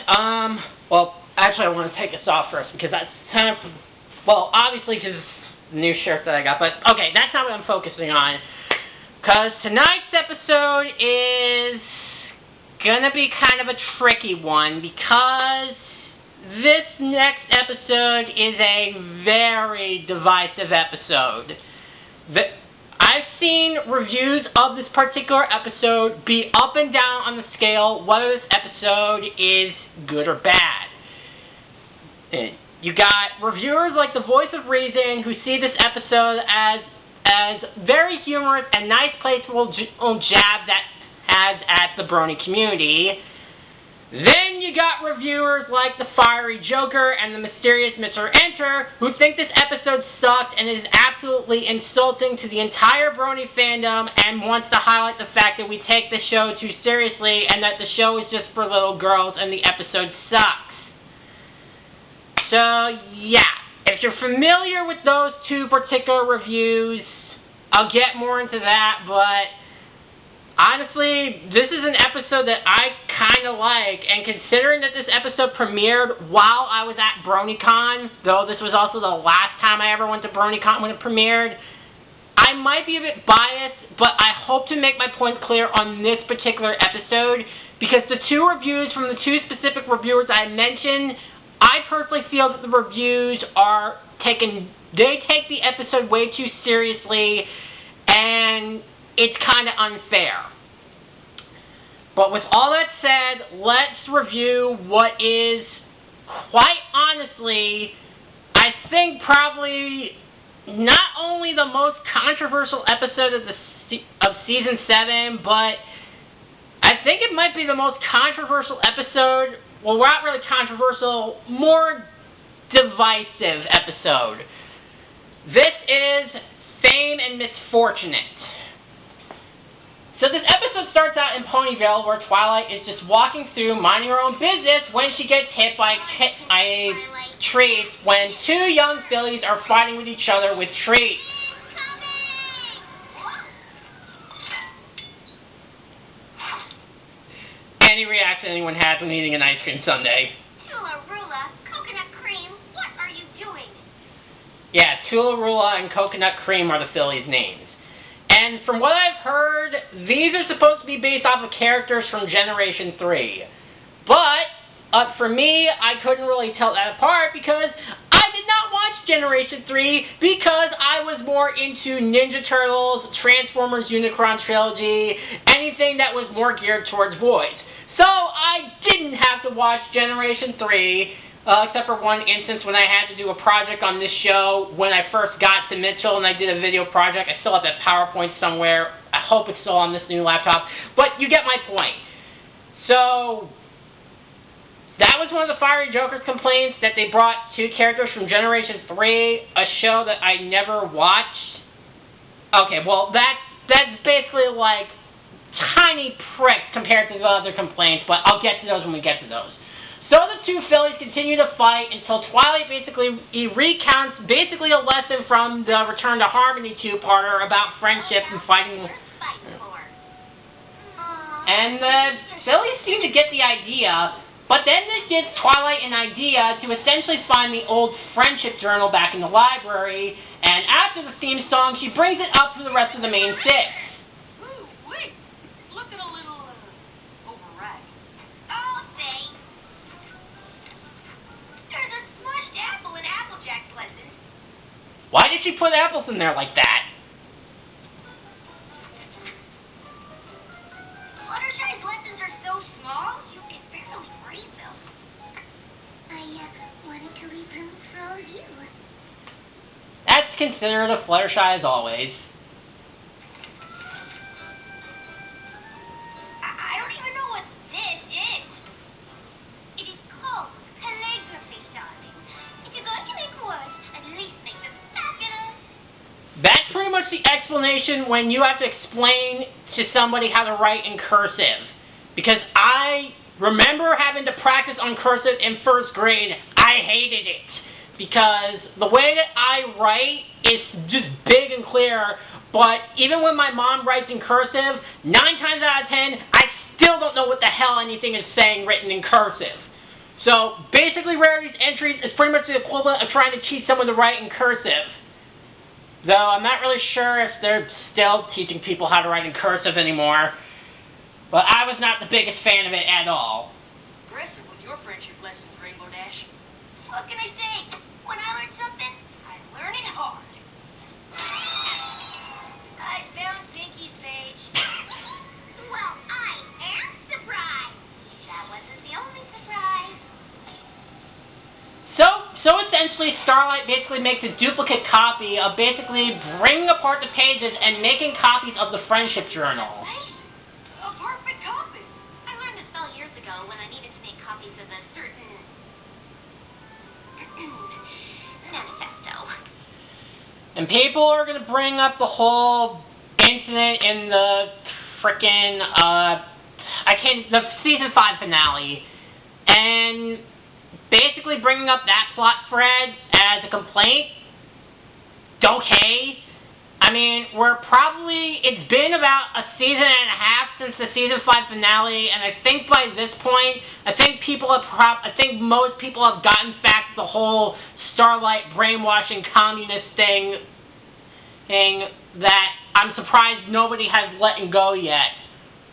Alright, well, actually I want to take this off first because that's kind of, well, obviously because it's the new shirt that I got, but okay, that's not what I'm focusing on. Because tonight's episode is gonna be kind of a tricky one because this next episode is a very divisive episode. I've seen reviews of this particular episode be up and down on the scale whether this episode is good or bad. You got reviewers like the Voice of Reason who see this episode as very humorous and nice playful jab that has at the brony community. Then you got reviewers like the Fiery Joker and the Mysterious Mr. Enter who think this episode sucked and is absolutely insulting to the entire brony fandom and wants to highlight the fact that we take the show too seriously and that the show is just for little girls and the episode sucks. So, yeah, if you're familiar with those two particular reviews, I'll get more into that, but honestly, this is an episode that I kind of like, and considering that this episode premiered while I was at BronyCon, though this was also the last time I ever went to BronyCon when it premiered, I might be a bit biased, but I hope to make my point clear on this particular episode, because the two reviews from the two specific reviewers I mentioned, I personally feel that the reviews they take the episode way too seriously, and it's kind of unfair. But with all that said, let's review what is, quite honestly, I think probably not only the most controversial episode of Season 7, but I think it might be the most controversial episode, well, not really controversial, more divisive episode. This is Fame and Misfortunate. So this episode starts out in Ponyville where Twilight is just walking through minding her own business when she gets hit by treats when two young fillies are fighting with each other with treats. Any reaction anyone has when eating an ice cream sundae? Tula-Rula, coconut cream, what are you doing? Yeah, Tula-Rula and Coconut Cream are the fillies' names. And from what I've heard, these are supposed to be based off of characters from Generation 3. But, for me, I couldn't really tell that apart because I did not watch Generation 3 because I was more into Ninja Turtles, Transformers Unicron Trilogy, anything that was more geared towards boys. So I didn't have to watch Generation 3, except for one instance when I had to do a project on this show when I first got to Mitchell and I did a video project. I still have that PowerPoint somewhere. I hope it's still on this new laptop. But you get my point. So that was one of the Fiery Joker's complaints, that they brought two characters from Generation 3, a show that I never watched. Okay, well, that's basically like tiny prick compared to the other complaints, but I'll get to those when we get to those. So the two fillies continue to fight until Twilight recounts basically a lesson from the Return to Harmony two-parter about friendship and fighting. And the fillies seem to get the idea, but then this gives Twilight an idea to essentially find the old friendship journal back in the library, and after the theme song, she brings it up to the rest of the main six. Wait, looking a little, overripe. Oh, thanks. There's a smushed apple in Applejack's lesson. Why did she put apples in there like that? Fluttershy's lessons are so small, you can barely read them. I wanted to leave room for all of you. That's considered a Fluttershy as always. I don't even know what this is. It is called calligraphy, darling. If you're going to make words, at least make them fabulous. That's pretty much the explanation when you have to explain to somebody how to write in cursive. Because I remember having to practice on cursive in first grade. I hated it. Because the way that I write is just big and clear, but even when my mom writes in cursive, 9 times out of 10, I still don't know what the hell anything is saying written in cursive. So, basically, Rarity's entries is pretty much the equivalent of trying to teach someone to write in cursive. Though, I'm not really sure if they're still teaching people how to write in cursive anymore. But I was not the biggest fan of it at all. Impressive with your friendship lessons, Rainbow Dash. What can I say? When I learn something, I learn it hard. I found Pinky's page. Well, I am surprised. That wasn't the only surprise. So essentially, Starlight basically makes a duplicate copy of basically bringing apart the pages and making copies of the friendship journal. Nice. A perfect copy. I learned this spell years ago when I needed to make copies of a certain manifesto. And people are going to bring up the whole incident in the frickin', the season 5 finale. And basically bringing up that plot thread as a complaint. Okay. I mean, it's been about a season and a half since the season 5 finale, and I think by this point, I think most people have gotten back to the whole Starlight brainwashing communist thing that I'm surprised nobody has let it go yet.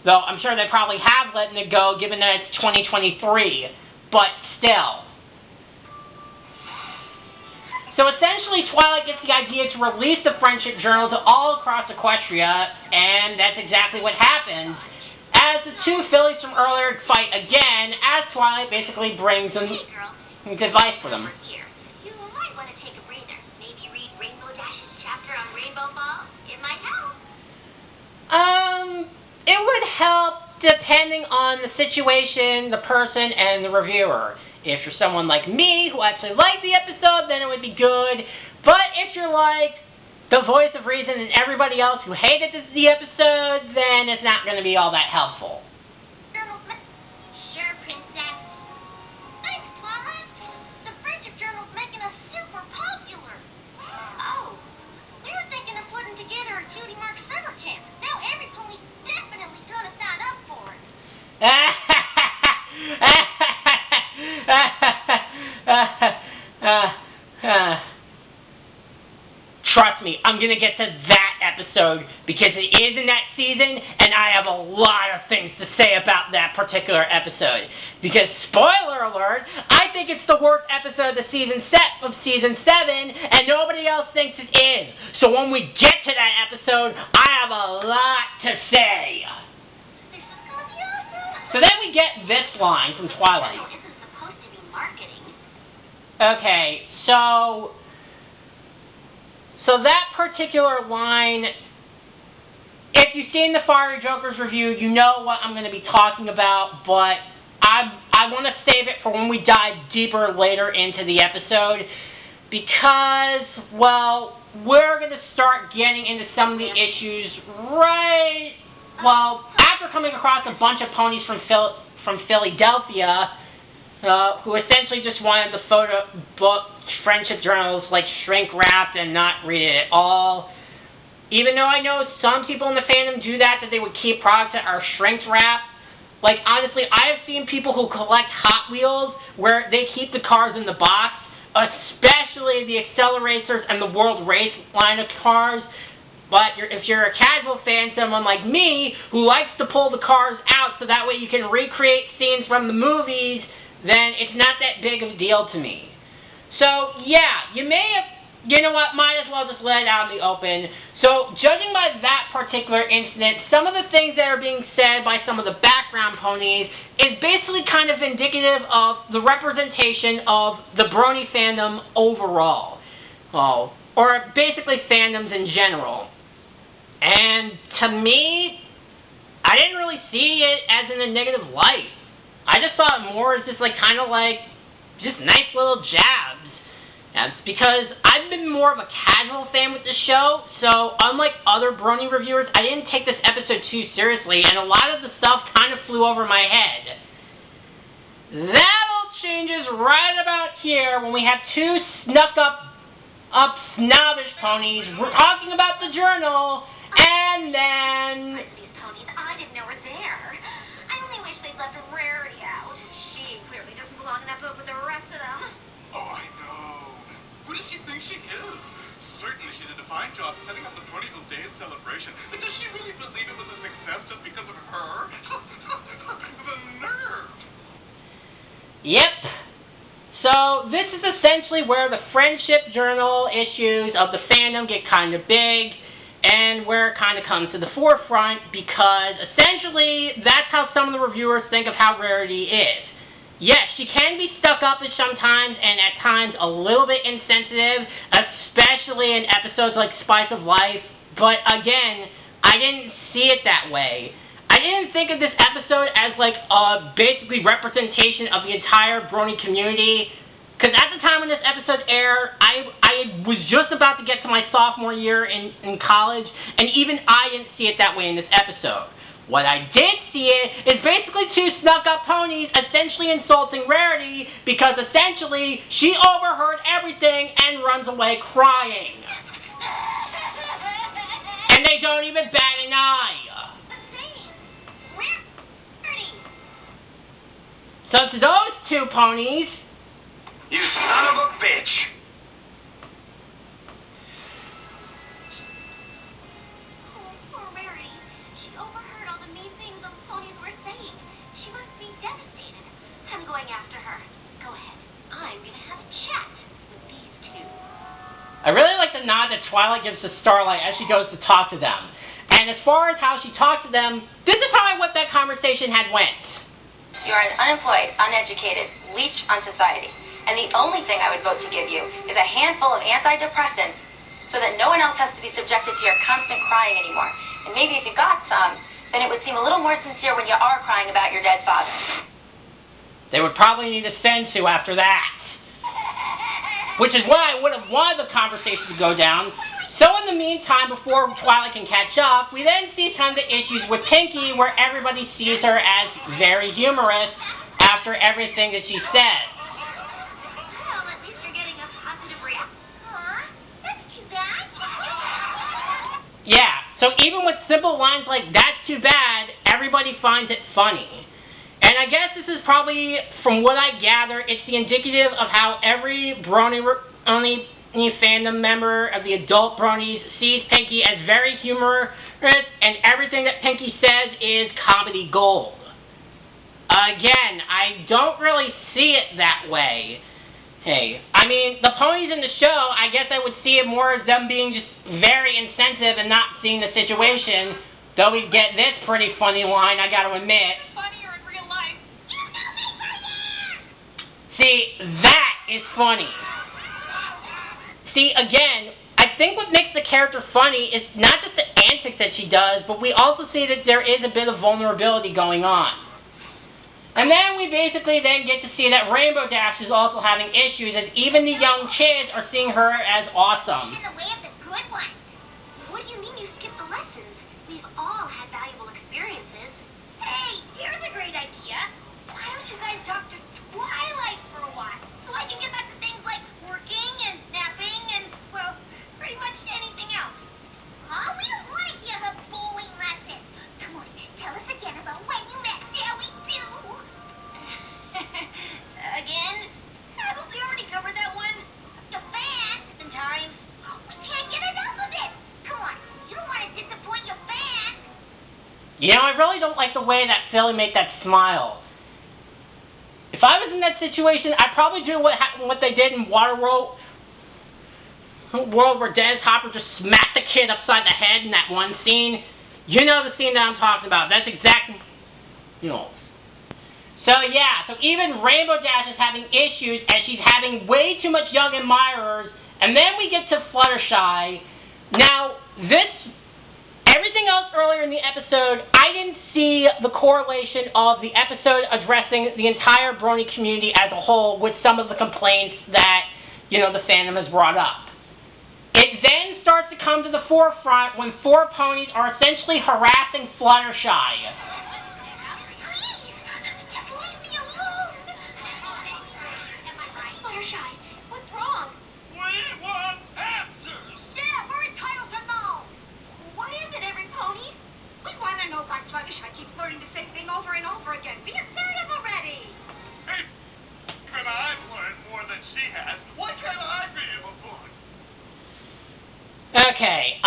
Though I'm sure they probably have let it go, given that it's 2023. But still. So essentially, Twilight gets the idea to release the friendship journal to all across Equestria, and that's exactly what happens. As the two fillies from earlier fight again, as Twilight basically brings them advice for them. Here, you might want to take a breather. Maybe read Rainbow Dash's chapter on Rainbow Falls. It might help. It would help depending on the situation, the person, and the reviewer. If you're someone like me who actually liked the episode, then it would be good. But if you're like the voice of reason and everybody else who hated the episode, then it's not going to be all that helpful. Sure, Princess. Thanks, Twilight. The friendship journal's making us super popular. Oh, we were thinking of putting together a Cutie Mark summer camp. Now every pony's definitely going to sign up for it. Trust me, I'm gonna get to that episode because it is in that season, and I have a lot of things to say about that particular episode. Because spoiler alert, I think it's the worst episode of season 7, and nobody else thinks it is. So when we get to that episode, I have a lot to say. This is gonna be awesome. So then we get this line from Twilight. No, this is supposed to be marketing. Okay, so that particular line, if you've seen the Fiery Jokers review, you know what I'm going to be talking about, but I want to save it for when we dive deeper later into the episode, because, well, we're going to start getting into some of the issues after coming across a bunch of ponies from Philadelphia, who essentially just wanted the photo book friendship journals like shrink wrapped and not read it at all. Even though I know some people in the fandom do that they would keep products that are shrink wrapped. Like, honestly, I have seen people who collect Hot Wheels where they keep the cars in the box, especially the Accelerators and the World Race line of cars. But if you're a casual fan, someone like me, who likes to pull the cars out so that way you can recreate scenes from the movies, then it's not that big of a deal to me. So, yeah, you know what, might as well just let it out in the open. So, judging by that particular incident, some of the things that are being said by some of the background ponies is basically kind of indicative of the representation of the Brony fandom overall. Or basically fandoms in general. And to me, I didn't really see it as in a negative light. I just saw it more as just just nice little jabs. And it's because I've been more of a casual fan with the show, so unlike other Brony reviewers, I didn't take this episode too seriously, and a lot of the stuff kind of flew over my head. That all changes right about here when we have two snuck up snobbish ponies talking about the journal, and then... These ponies I didn't know were there. I Yep. So this is essentially where the friendship journal issues of the fandom get kind of big, and where it kind of comes to the forefront, because essentially that's how some of the reviewers think of how Rarity is. Yes, she can be stuck up at sometimes, and at times a little bit insensitive, especially in episodes like Spice of Life, but again, I didn't see it that way. I didn't think of this episode as like a basically representation of the entire Brony community, because at the time when this episode aired, I was just about to get to my sophomore year in college, and even I didn't see it that way in this episode. What I did see it is basically two snuck-up ponies essentially insulting Rarity, because essentially she overheard everything and runs away crying. And they don't even bat an eye. So to those two ponies... You son of a bitch! Oh, poor Mary. She overheard all the mean things those ponies were saying. She must be devastated. I'm going after her. Go ahead. I'm going to have a chat with these two. I really like the nod that Twilight gives to Starlight as she goes to talk to them. And as far as how she talked to them, this is probably what that conversation had went. You are an unemployed, uneducated leech on society, and the only thing I would vote to give you is a handful of antidepressants so that no one else has to be subjected to your constant crying anymore. And maybe if you got some, then it would seem a little more sincere when you are crying about your dead father. They would probably need a sensu after that. Which is why I would have wanted the conversation to go down. So in the meantime, before Twilight can catch up, we then see tons of issues with Pinkie, where everybody sees her as very humorous after everything that she says. Well, at least you're getting a positive reaction. Aw, that's too bad. Yeah, so even with simple lines like, "That's too bad," everybody finds it funny. And I guess this is probably, from what I gather, it's the indicative of how every Brony fandom member of the adult Bronies sees Pinkie as very humorous, and everything that Pinkie says is comedy gold. Again, I don't really see it that way. Hey, I mean, the ponies in the show, I guess I would see it more as them being just very insensitive and not seeing the situation, though we get this pretty funny line, I gotta admit. Funnier in real life. You know me, funnier! See, that is funny. See, again, I think what makes the character funny is not just the antics that she does, but we also see that there is a bit of vulnerability going on. And then we basically then get to see that Rainbow Dash is also having issues, as even the young kids are seeing her as awesome. She's in the way of the good ones. What do you mean you skipped the lessons? We've all had valuable experiences. Hey, here's a great idea. Why don't you guys talk to Twilight for a while? So I can get back to things like working and napping and, well, pretty much anything else. Huh? We don't want to hear the bowling lesson. Come on, tell us again about when you met, shall we do? Again? Haven't we already covered that one? The fans and times. We can't get enough of it. Come on, you don't want to disappoint your fans. You know, I really don't like the way that Philly made that smile. If I was in that situation, I'd probably do what they did in Waterworld, where Des Hopper just smacked the kid upside the head in that one scene. You know the scene that I'm talking about. That's exactly, you know. So yeah, so even Rainbow Dash is having issues as she's having way too much young admirers. And then we get to Fluttershy. Now, everything else earlier in the episode, I didn't see the correlation of the episode addressing the entire Brony community as a whole with some of the complaints that, you know, the fandom has brought up. It then starts to come to the forefront when four ponies are essentially harassing Fluttershy. Fluttershy, what's wrong? We want answers! Yeah, we're entitled to know. What is it, every pony? We want to know why Fluttershy keeps learning the same thing over and over again. Be assertive already. Hey, can I learn more than she has? Why can't I be able to learn? Okay,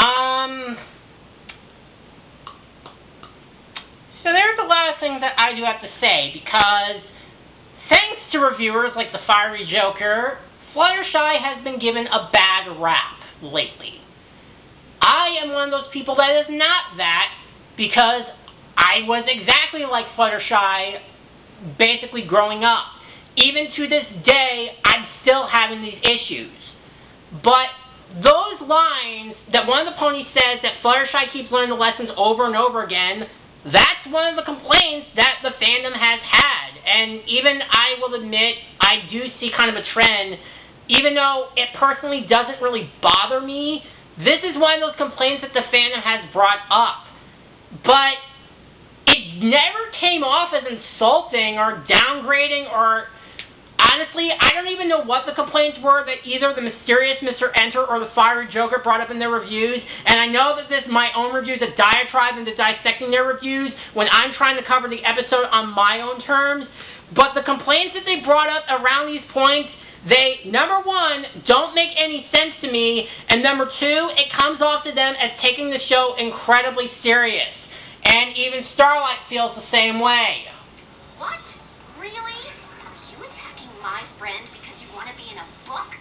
so there's a lot of things that I do have to say, because thanks to reviewers like the Fiery Joker, Fluttershy has been given a bad rap lately. I am one of those people that is not that, because I was exactly like Fluttershy basically growing up. Even to this day, I'm still having these issues. But those lines that one of the ponies says that Fluttershy keeps learning the lessons over and over again, that's one of the complaints that the fandom has had. And even I will admit, I do see kind of a trend. Even though it personally doesn't really bother me, this is one of those complaints that the fandom has brought up. But it never came off as insulting or downgrading, or honestly, I don't even know what the complaints were that either the mysterious Mr. Enter or the Fiery Joker brought up in their reviews. And I know that this my own reviews a diatribe into dissecting their reviews when I'm trying to cover the episode on my own terms. But the complaints that they brought up around these points, they, number one, don't make any sense to me, and number two, it comes off to them as taking the show incredibly serious. And even Starlight feels the same way. What? Really? Are you attacking my friend because you want to be in a book?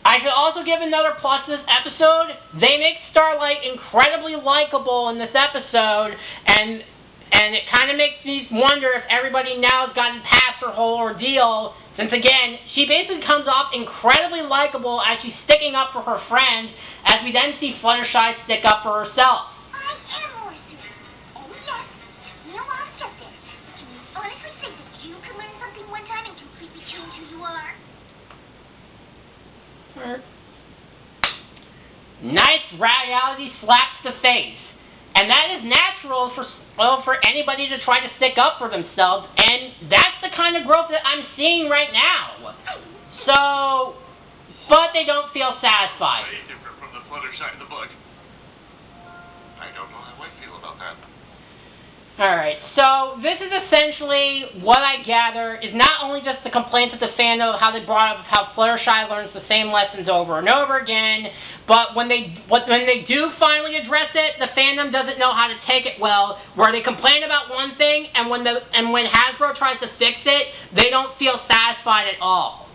I should also give another plus to this episode. They make Starlight incredibly likable in this episode, and it kind of makes me wonder if everybody now has gotten past her whole ordeal, since again, she basically comes off incredibly likable as she's sticking up for her friend, as we then see Fluttershy stick up for herself. I am more serious. Oh yes, you know I'll get this. Can you honestly say that you could learn something one time and completely change who you are? Nice reality slap to the face. And that is natural for anybody to try to stick up for themselves, and that's the kind of growth that I'm seeing right now. So, but they don't feel satisfied. Very different from the Fluttershy in the book. I don't know how I feel about that. Alright, so this is essentially what I gather is not only just the complaints of the fandom of how they brought up how Fluttershy learns the same lessons over and over again, but when they do finally address it, the fandom doesn't know how to take it well, where they complain about one thing, and when Hasbro tries to fix it, they don't feel satisfied at all.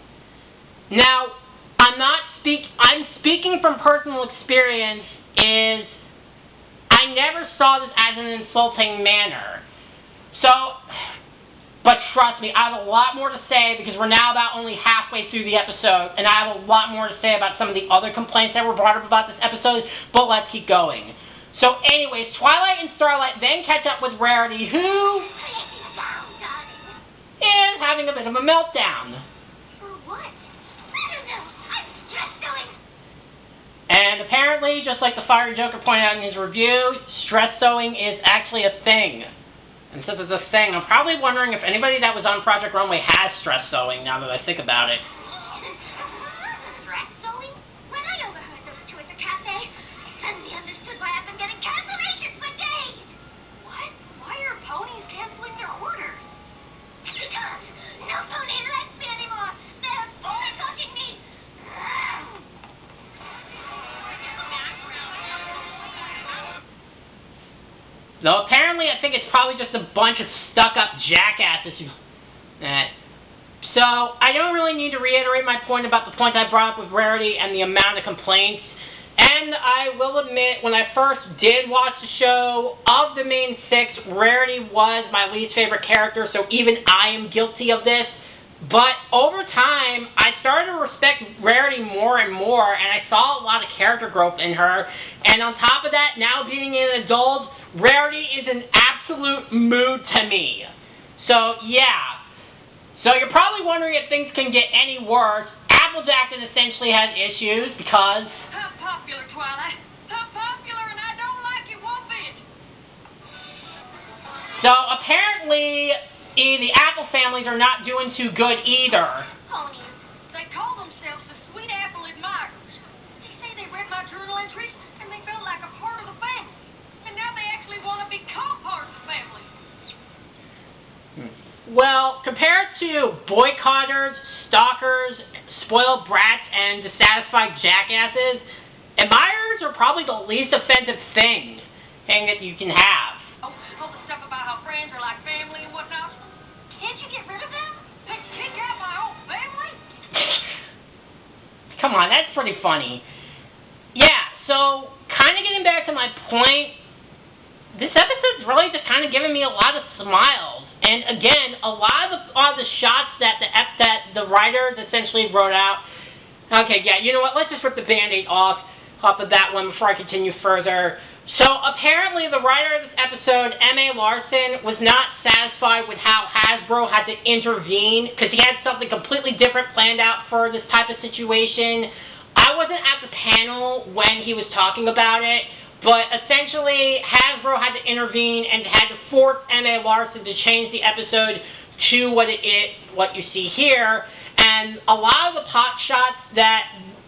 Now, I'm speaking from personal experience, is I never saw this as an insulting manner. So, but trust me, I have a lot more to say because we're now about only halfway through the episode, and I have a lot more to say about some of the other complaints that were brought up about this episode, but let's keep going. So anyways, Twilight and Starlight then catch up with Rarity, who is having a bit of a meltdown. For what? I don't know. I'm stressed going. And apparently, just like the Fiery Joker pointed out in his review, stress sewing is actually a thing. And since it's a thing, I'm probably wondering if anybody that was on Project Runway has stress sewing, now that I think about it. Stress sewing? When I overheard those two at the cafe, I suddenly understood why I've been getting cancellations for days. What? Why are ponies canceling their orders? Because no pony likes me anymore. They're boycotting me. So apparently, I think it's probably just a bunch of stuck-up jackasses who... So, I don't really need to reiterate my point about the point I brought up with Rarity and the amount of complaints. And I will admit, when I first did watch the show, of the main six, Rarity was my least favorite character, so even I am guilty of this. But over time, I started to respect Rarity more and more, and I saw a lot of character growth in her. And on top of that, now being an adult, Rarity is an absolute mood to me. So, yeah. So you're probably wondering if things can get any worse. Applejack essentially has issues because... How popular, Twilight? How popular, and I don't like it one bit. So apparently, the Apple families are not doing too good either. Ponies. They call themselves the Sweet Apple Admirers. They say they read my journal entries, and they felt like a part of the family. And now they actually want to become part of the family. Well, compared to boycotters, stalkers, spoiled brats, and dissatisfied jackasses, admirers are probably the least offensive thing that you can have. Oh, all the stuff about how friends are like family and whatnot. Can't you get rid of them? Heck Come on, that's pretty funny. Yeah, so kind of getting back to my point, this episode's really just kind of giving me a lot of smiles. And again, a lot of the shots that the writers essentially wrote out. Okay, yeah, you know what? Let's just rip the Band-Aid off of that one before I continue further. So apparently the writer of this episode, M.A. Larson, was not satisfied with how Hasbro had to intervene because he had something completely different planned out for this type of situation. I wasn't at the panel when he was talking about it, but essentially Hasbro had to intervene and had to force M.A. Larson to change the episode to what you see here. And a lot of the pot shots that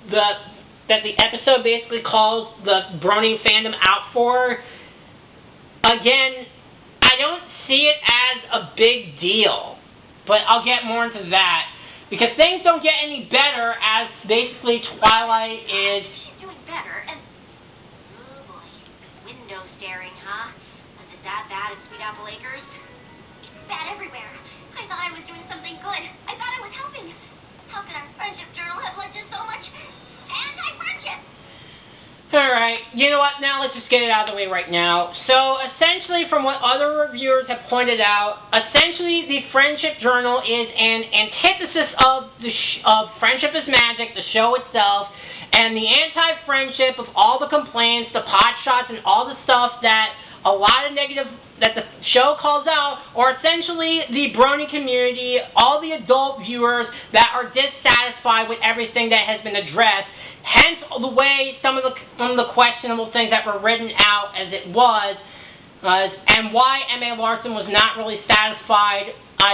the episode basically calls the Brony fandom out for, again, I don't see it as a big deal. But I'll get more into that. Because things don't get any better as basically Twilight is... She's doing better, and... Oh boy, window staring, huh? Was it that bad at Sweet Apple Acres? It's bad everywhere. I thought I was doing something good. I thought I was helping. How could our friendship journal have led to so much anti-friendship? Alright, you know what, now let's just get it out of the way right now. So, essentially, from what other reviewers have pointed out, essentially the Friendship Journal is an antithesis of Friendship is Magic, the show itself, and the anti-friendship of all the complaints, the pot shots, and all the stuff that a lot of negative that the show calls out, or essentially the Brony community, all the adult viewers that are dissatisfied with everything that has been addressed. Hence the way some of the questionable things that were written out as it was, and why M.A. Larson was not really satisfied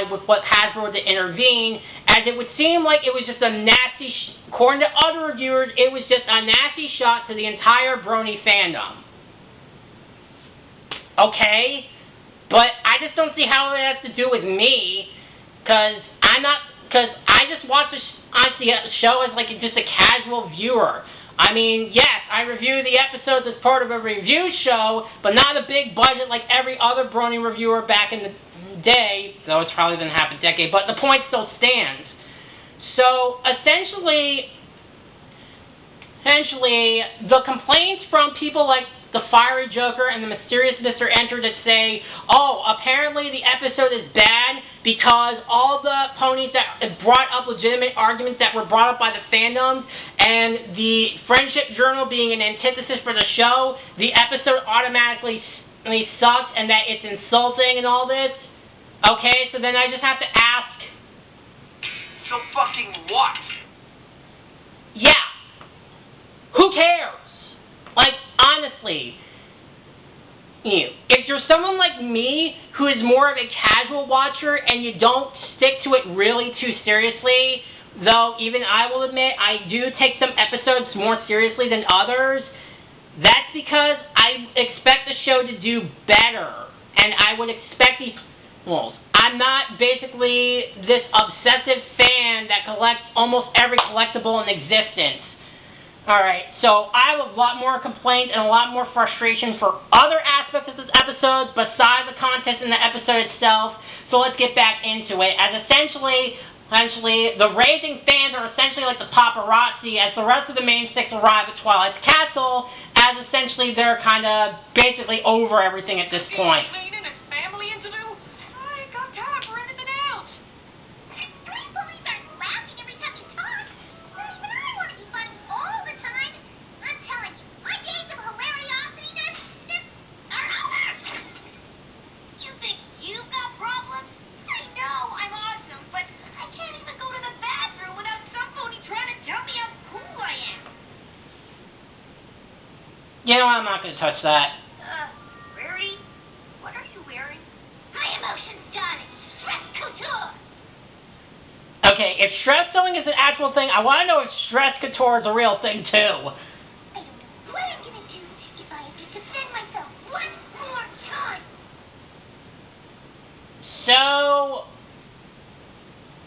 with what Hasbro to intervene, as it would seem like it was just a nasty, according to other reviewers, it was just a nasty shot to the entire Brony fandom. Okay, but I just don't see how it has to do with me, because I just watch the show as like just a casual viewer. I mean, yes, I review the episodes as part of a review show, but not a big budget like every other Brony reviewer back in the day, though it's probably been half a decade, but the point still stands. So, essentially, the complaints from people like the Fiery Joker and the Mysterious Mr. Enter that say, oh, apparently the episode is bad because all the ponies that brought up legitimate arguments that were brought up by the fandoms, and the Friendship Journal being an antithesis for the show, the episode automatically sucks and that it's insulting and all this. Okay, so then I just have to ask... So fucking what? Yeah. Who cares? Like, honestly, if you're someone like me who is more of a casual watcher and you don't stick to it really too seriously, though even I will admit I do take some episodes more seriously than others, that's because I expect the show to do better. And I would expect these... Well, I'm not basically this obsessive fan that collects almost every collectible in existence. Alright, so I have a lot more complaints and a lot more frustration for other aspects of this episode besides the content in the episode itself. So let's get back into it. As essentially, the raving fans are essentially like the paparazzi as the rest of the main six arrive at Twilight's castle, as essentially they're kind of basically over everything at this point. Cleaning and family to do? I ain't got time for anything else. Three bullies are laughing every time you talk. Well, even I want to be funny all the time. I'm telling you, my days of hilariosiness are over. You think you've got problems? I know I'm awesome, but I can't even go to the bathroom without some pony trying to tell me how cool I am. You know, I'm not going to touch that. Rarity, what are you wearing? My emotions done. Stress couture. Okay, if stress sewing is an actual thing, I want to know if stress couture is a real thing too. I don't know what I'm gonna do if I have to defend myself one more time. So,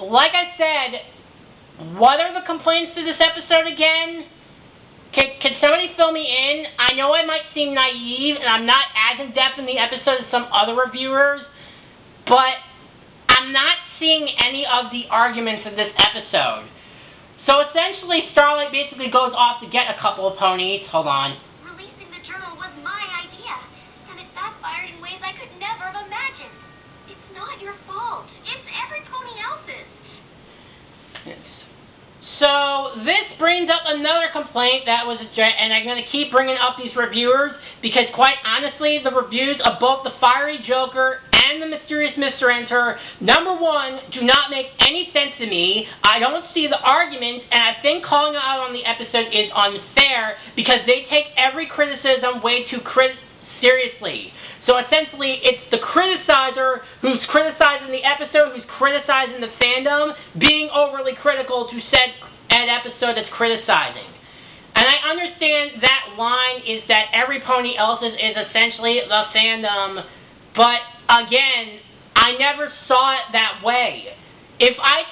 like I said, what are the complaints to this episode again? Can somebody fill me in? I know I might seem naive, and I'm not as in-depth in the episode as some other reviewers, but I'm not seeing any of the arguments in this episode. So essentially, Starlight basically goes off to get a couple of ponies. Hold on. Releasing the journal was my idea, and it backfired in ways I could never have imagined. It's not your fault. It's every pony else's. So this brings up another complaint that was addressed, and I'm going to keep bringing up these reviewers because, quite honestly, the reviews of both the Fiery Joker and the Mysterious Mr. Enter, number one, do not make any sense to me. I don't see the arguments, and I think calling it out on the episode is unfair because they take every criticism way too seriously. So essentially, it's the criticizer who's criticizing the episode, who's criticizing the fandom, being overly critical to said episode that's criticizing. And I understand that line is that every pony else's is essentially the fandom, but again, I never saw it that way. If I'm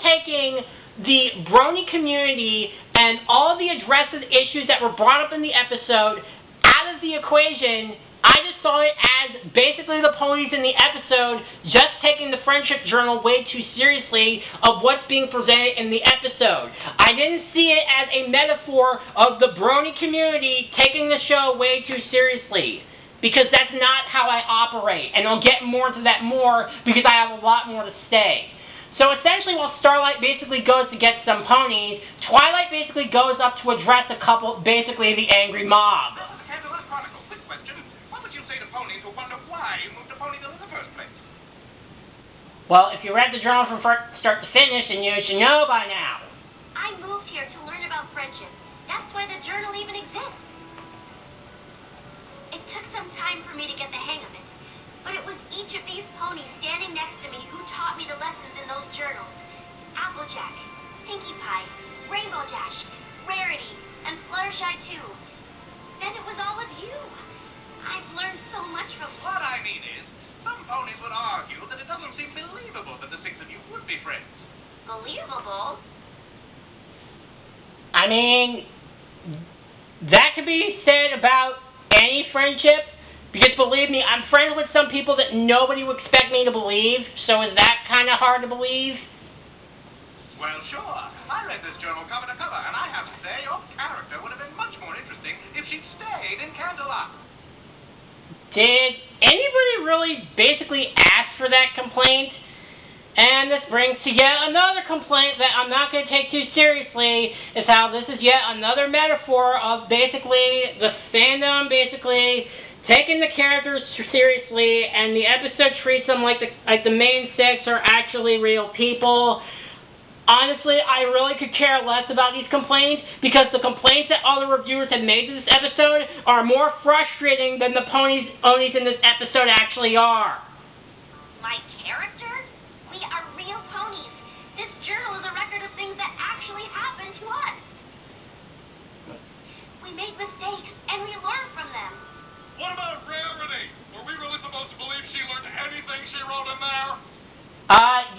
taking the Brony community and all the addressed issues that were brought up in the episode out of the equation, I just saw it as basically the ponies in the episode just taking the friendship journal way too seriously of what's being presented in the episode. I didn't see it as a metaphor of the Brony community taking the show way too seriously, because that's not how I operate, and I'll get more into that more because I have a lot more to say. So essentially, while Starlight basically goes to get some ponies, Twilight basically goes up to address a couple, basically the angry mob. Ponies who wonder why you moved to Ponyville in the first place. Well, if you read the journal from start to finish, then you should know by now. I moved here to learn about friendship. That's why the journal even exists. It took some time for me to get the hang of it, but it was each of these ponies standing next to me who taught me the lessons in those journals. Applejack, Pinkie Pie, Rainbow Dash, Rarity, and Fluttershy too. Then it was all of you. I've learned so much from... What I mean is, some ponies would argue that it doesn't seem believable that the six of you would be friends. Believable? I mean, that could be said about any friendship, because believe me, I'm friends with some people that nobody would expect me to believe, so is that kind of hard to believe? Well, sure. I read this journal cover to cover, and I have to say, your character would have been much more interesting if she'd stayed in Candlelight. Did anybody really basically ask for that complaint? And this brings to yet another complaint that I'm not going to take too seriously, is how this is yet another metaphor of basically the fandom basically taking the characters seriously, and the episode treats them like the main six are actually real people. Honestly, I really could care less about these complaints, because the complaints that other reviewers have made to this episode are more frustrating than the ponies in this episode actually are. My characters? We are real ponies. This journal is a record of things that actually happened to us. We make mistakes, and we learn from them. What about Rarity? Were we really supposed to believe she learned anything she wrote in there?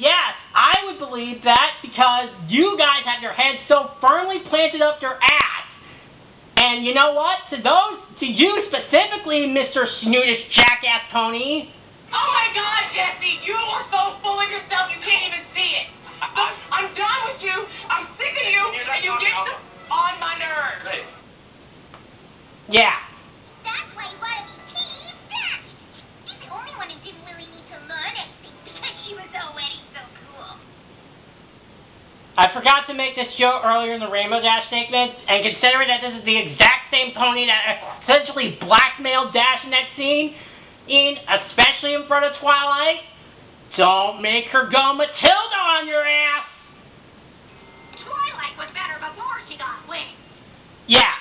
Yes, I would believe that, because you guys have your heads so firmly planted up your ass. And you know what? To you specifically, Mr. Snootish Jackass Pony. Oh my God, Jesse! You are so full of yourself you can't even see it. I'm done with you. I'm sick of you, and you get on my nerves. Yeah. That's why you want to be Team Dash. She's the only one who didn't really need to learn anything because she was already so cool. I forgot to make this joke earlier in the Rainbow Dash segment, and considering that this is the exact same pony that essentially blackmailed Dash in that scene, especially in front of Twilight, don't make her go Matilda on your ass! Twilight was better before she got wings. Yeah,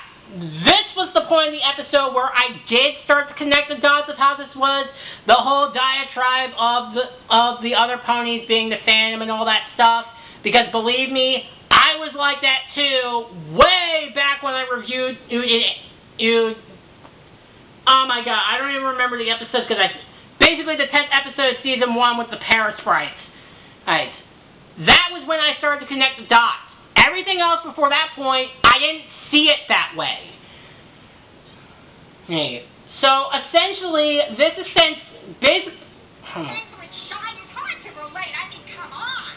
this was the point in the episode where I did start to connect the dots of how this was the whole diatribe of the other ponies being the fandom and all that stuff. Because believe me, I was like that too, way back when I reviewed oh my god, I don't even remember the episodes, because basically the 10th episode of season 1 with the Parasprites. Alright, that was when I started to connect the dots. Everything else before that point, I didn't see it that way. Okay. So essentially, this is It's hard to relate. I mean, come on.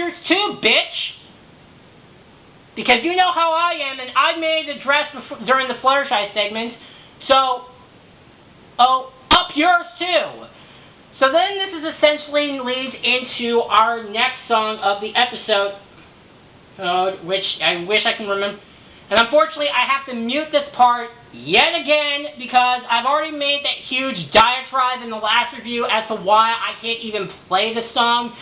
spoilers too, bitch! Because you know how I am, and I made a dress during the Fluttershy segment, so, up yours too! So then this is essentially leads into our next song of the episode, which I wish I can remember. And unfortunately, I have to mute this part yet again because I've already made that huge diatribe in the last review as to why I can't even play the song.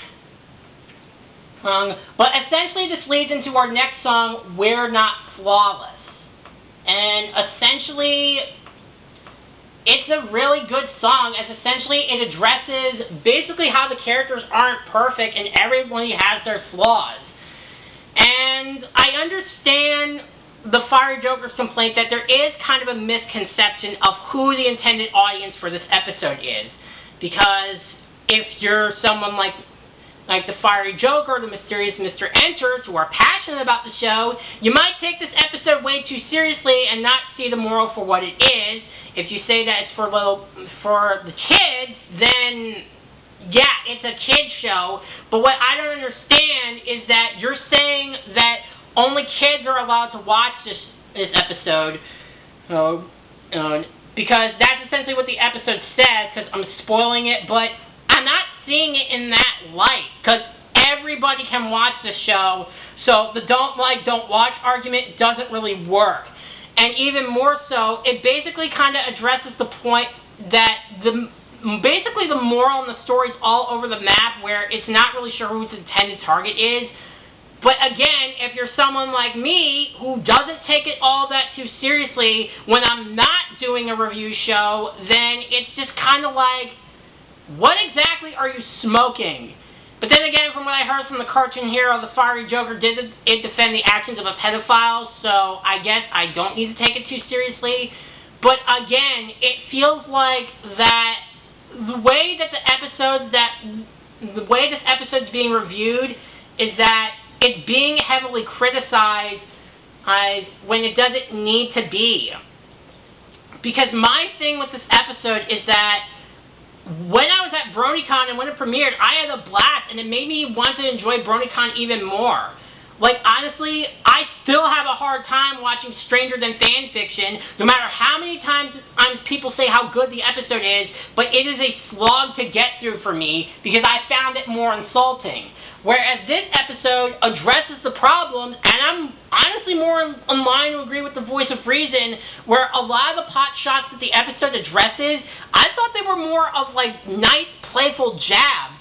But essentially, this leads into our next song, We're Not Flawless. And essentially, it's a really good song, as essentially it addresses basically how the characters aren't perfect and everybody has their flaws. And I understand the Fiery Joker's complaint that there is kind of a misconception of who the intended audience for this episode is. Because if you're someone like the Fiery Joker, the Mysterious Mr. Enters, who are passionate about the show, you might take this episode way too seriously and not see the moral for what it is. If you say that it's for the kids, then yeah, it's a kid's show. But what I don't understand is that you're saying that only kids are allowed to watch this episode, because that's essentially what the episode says, because I'm spoiling it, but I'm not seeing it in that light, because everybody can watch the show, so the don't like, don't watch argument doesn't really work. And even more so, it basically kind of addresses the point that basically the moral in the story's all over the map, where it's not really sure who its intended target is. But again, if you're someone like me who doesn't take it all that too seriously when I'm not doing a review show, then it's just kind of like, what exactly are you smoking? But then again, from what I heard from the cartoon hero, the Fiery Joker did defend the actions of a pedophile, so I guess I don't need to take it too seriously. But again, it feels like that the way this episode's being reviewed is that it's being heavily criticized when it doesn't need to be. Because my thing with this episode is that when I was at BronyCon and when it premiered, I had a blast, and it made me want to enjoy BronyCon even more. Like, honestly, I still have a hard time watching Stranger Than Fanfiction, no matter how many times people say how good the episode is, but it is a slog to get through for me, because I found it more insulting. Whereas this episode addresses the problems, and I'm honestly more in line to agree with the voice of reason, where a lot of the pot shots that the episode addresses, I thought they were more of, like, nice, playful jabs.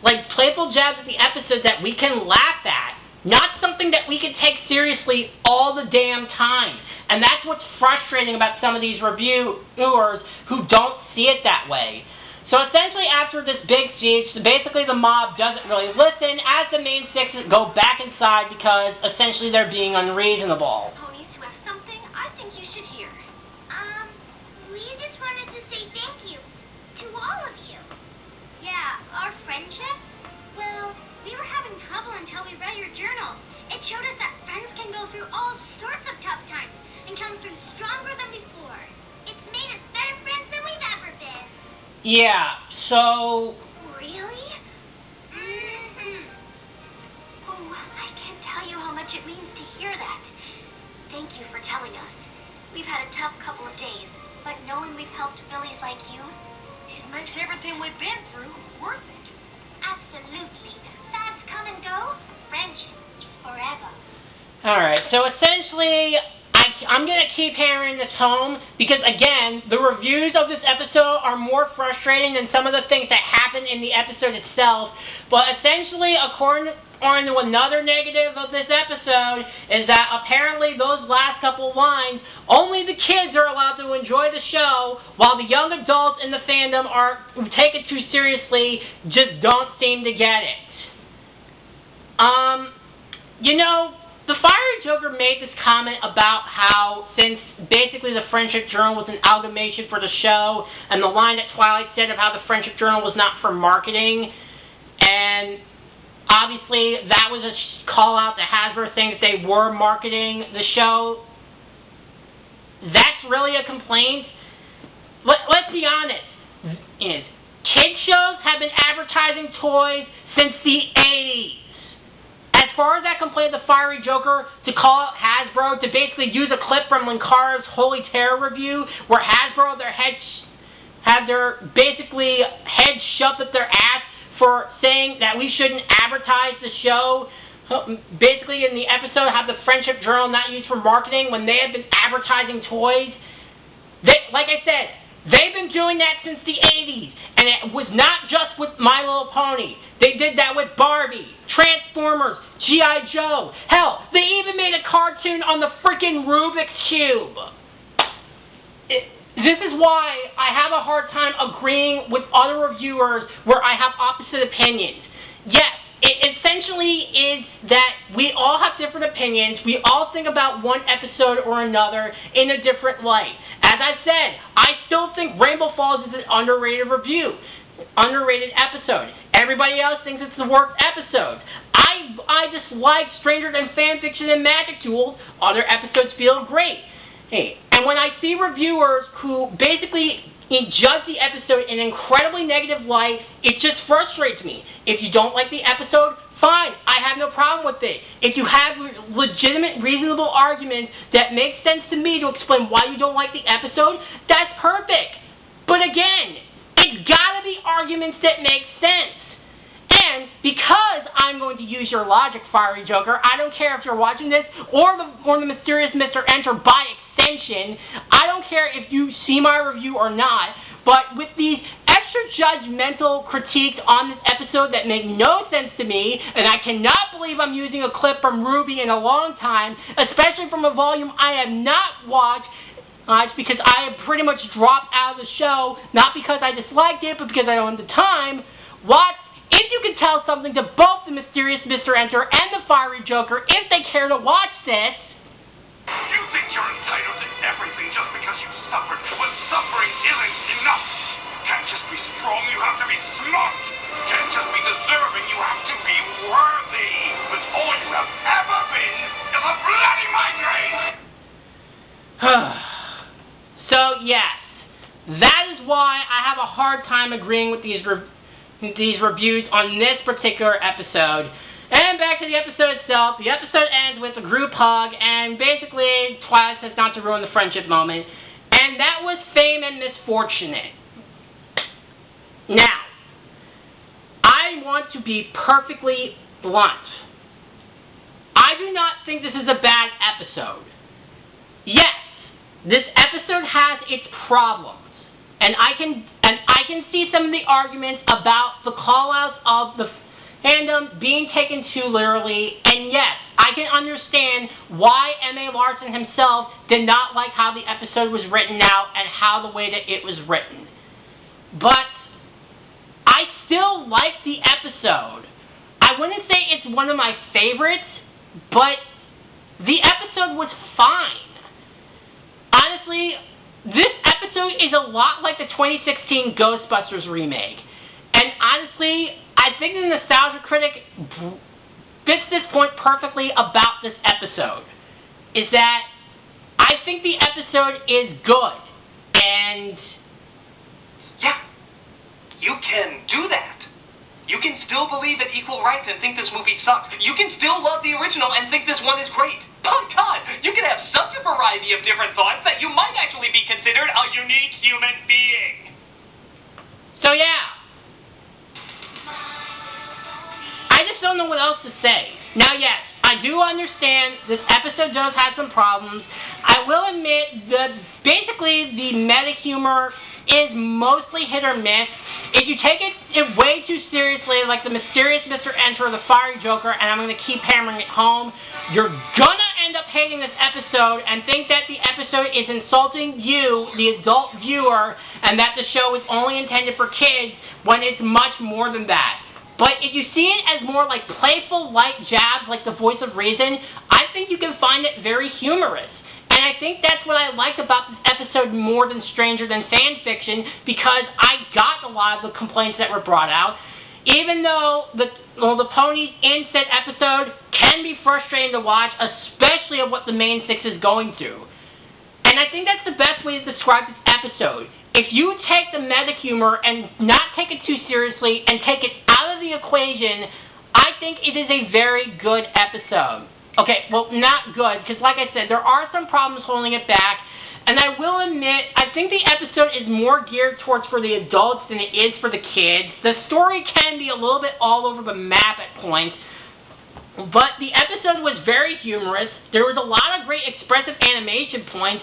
Like, playful jabs at the episode that we can laugh at. Not something that we can take seriously all the damn time. And that's what's frustrating about some of these reviewers who don't see it that way. So essentially, after this big siege, basically the mob doesn't really listen, as the main six go back inside because essentially they're being unreasonable. Ponies who have something I think you should hear. We just wanted to say thank you to all of you. Yeah, our friendship? Well, we were having trouble until we read your journal. It showed us that friends can go through all sorts of tough times and come through stronger than before. It's made us better friends than we've ever been. Yeah, so... Really? Mm-hmm. Oh, I can't tell you how much it means to hear that. Thank you for telling us. We've had a tough couple of days, but knowing we've helped Billies like you, It makes everything we've been through worth it. absolutely. Fads come and go. Friendship is forever. Alright, so essentially, I'm going to keep hammering this home because, again, the reviews of this episode are more frustrating than some of the things that happen in the episode itself. But essentially, according to another negative of this episode, is that apparently those last couple lines, only the kids are allowed to enjoy the show, while the young adults in the fandom who take it too seriously just don't seem to get it. You know, the Fiery Joker made this comment about how, since basically the Friendship Journal was an amalgamation for the show, and the line that Twilight said of how the Friendship Journal was not for marketing, and obviously that was a call out to Hasbro saying that they were marketing the show. That's really a complaint. Let's be honest. Kid shows have been advertising toys since the 80s. far as that complaint of the Fiery Joker to call out Hasbro to basically use a clip from Linkara's Holy Terror review where Hasbro had their basically head shoved up their ass for saying that we shouldn't advertise the show. Basically in the episode, have the Friendship Journal not used for marketing when they have been advertising toys. Like I said, they've been doing that since the 80s, and it was not just with My Little Pony. They did that with Barbie, Transformers, G.I. Joe. Hell, they even made a cartoon on the freaking Rubik's Cube. This is why I have a hard time agreeing with other reviewers where I have opposite opinions. Yes, it essentially is that we all have different opinions. We all think about one episode or another in a different light. As I said, I still think Rainbow Falls is an underrated episode. Everybody else thinks it's the worst episode. I dislike Stranger Than Fanfiction and Magic Duels. Other episodes feel great. Hey, and when I see reviewers who basically judge the episode in an incredibly negative light, it just frustrates me. If you don't like the episode, fine, I have no problem with it. If you have legitimate, reasonable arguments that make sense to me to explain why you don't like the episode, that's perfect. But again, it's gotta be arguments that make sense. And because I'm going to use your logic, Fiery Joker, I don't care if you're watching this or the mysterious Mr. Enter by extension. I don't care if you see my review or not. But with these extra judgmental critiques on this episode that make no sense to me, and I cannot believe I'm using a clip from Ruby in a long time, especially from a volume I have not watched, because I have pretty much dropped out of the show, not because I disliked it, but because I don't have the time. If you could tell something to both the mysterious Mr. Enter and the Fiery Joker if they care to watch this. You think you're entitled to everything just because you suffered when suffering isn't enough. Can't just be strong, you have to be smart. Can't just be deserving, you have to be worthy. But all you have ever been is a bloody migraine. So yes, that is why I have a hard time agreeing with these reviews on this particular episode. And back to the episode itself. The episode ends with a group hug, and basically Twilight says not to ruin the friendship moment. And that was Fame and Misfortunate. Now, I want to be perfectly blunt. I do not think this is a bad episode. Yes, this episode has its problems. And I can see some of the arguments about the call-outs of the fandom being taken too literally, and yes, I can understand why M.A. Larson himself did not like how the episode was written out and how the way that it was written. But I still like the episode. I wouldn't say it's one of my favorites, but the episode was fine. Honestly, this episode is a lot like the 2016 Ghostbusters remake. And honestly, I think the Nostalgia Critic fits this point perfectly about this episode. Is that I think the episode is good. And yeah, you can do that. You can still believe in equal rights and think this movie sucks. You can still love the original and think this one is great. Oh God, you can have such a variety of different thoughts that you might actually be considered a unique human being. So yeah. I just don't know what else to say. Now yes, I do understand this episode does have some problems. I will admit that basically the meta humor is mostly hit or miss. If you take it way too seriously, like the mysterious Mr. Enter or the Fiery Joker, and I'm going to keep hammering it home, you're gonna end up hating this episode and think that the episode is insulting you, the adult viewer, and that the show is only intended for kids when it's much more than that. But if you see it as more like playful, light jabs like the voice of reason, I think you can find it very humorous. And I think that's what I liked about this episode more than Stranger Than Fanfiction, because I got a lot of the complaints that were brought out. Even though the ponies in said episode can be frustrating to watch, especially of what the main six is going through. And I think that's the best way to describe this episode. If you take the meta humor and not take it too seriously and take it out of the equation, I think it is a very good episode. Okay, well, not good, because like I said, there are some problems holding it back. And I will admit, I think the episode is more geared towards for the adults than it is for the kids. The story can be a little bit all over the map at points. But the episode was very humorous. There was a lot of great expressive animation points.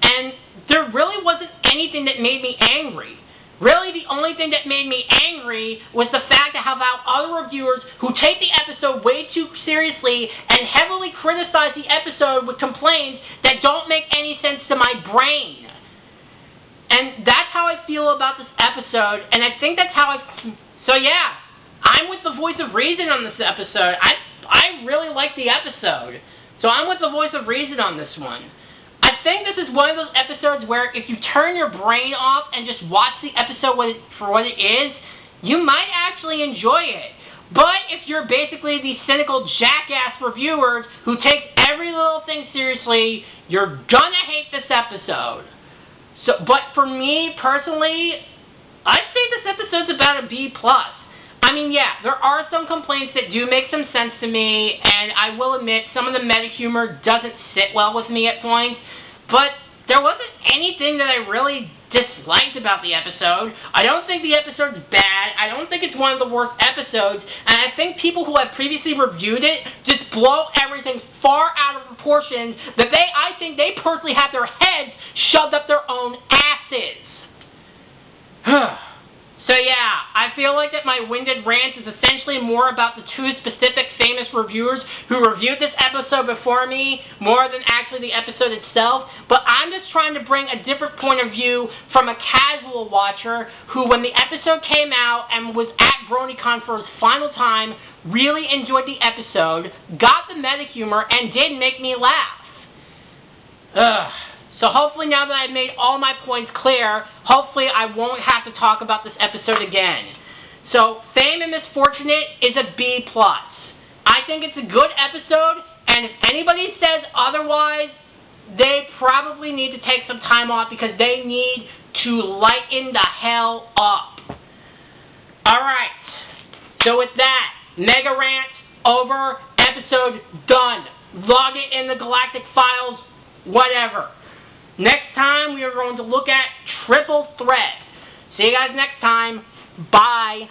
And there really wasn't anything that made me angry. Really, the only thing that made me angry was the fact of how other reviewers who take the episode way too seriously and heavily criticize the episode with complaints that don't make any sense to my brain. And that's how I feel about this episode, and I think that's how So yeah, I'm with the voice of reason on this episode. I really like the episode. So I'm with the voice of reason on this one. I think this is one of those episodes where if you turn your brain off and just watch the episode for what it is, you might actually enjoy it. But if you're basically the cynical jackass reviewers who take every little thing seriously, you're gonna hate this episode. But for me, personally, I'd say this episode's about a B+. I mean, yeah, there are some complaints that do make some sense to me, and I will admit some of the meta humor doesn't sit well with me at points, but there wasn't anything that I really disliked about the episode. I don't think the episode's bad. I don't think it's one of the worst episodes, and I think people who have previously reviewed it just blow everything far out of proportion that I think they personally have their heads shoved up their own asses. So yeah, I feel like that my winded rant is essentially more about the two specific famous reviewers who reviewed this episode before me, more than actually the episode itself, but I'm just trying to bring a different point of view from a casual watcher who, when the episode came out and was at BronyCon for his final time, really enjoyed the episode, got the meta humor, and did make me laugh. So hopefully now that I've made all my points clear, hopefully I won't have to talk about this episode again. So, Fame and Misfortunate is a B+. I think it's a good episode, and if anybody says otherwise, they probably need to take some time off because they need to lighten the hell up. Alright, so with that, mega rant over, episode done. Log it in the Galactic Files, whatever. Next time, we are going to look at Triple Threat. See you guys next time. Bye.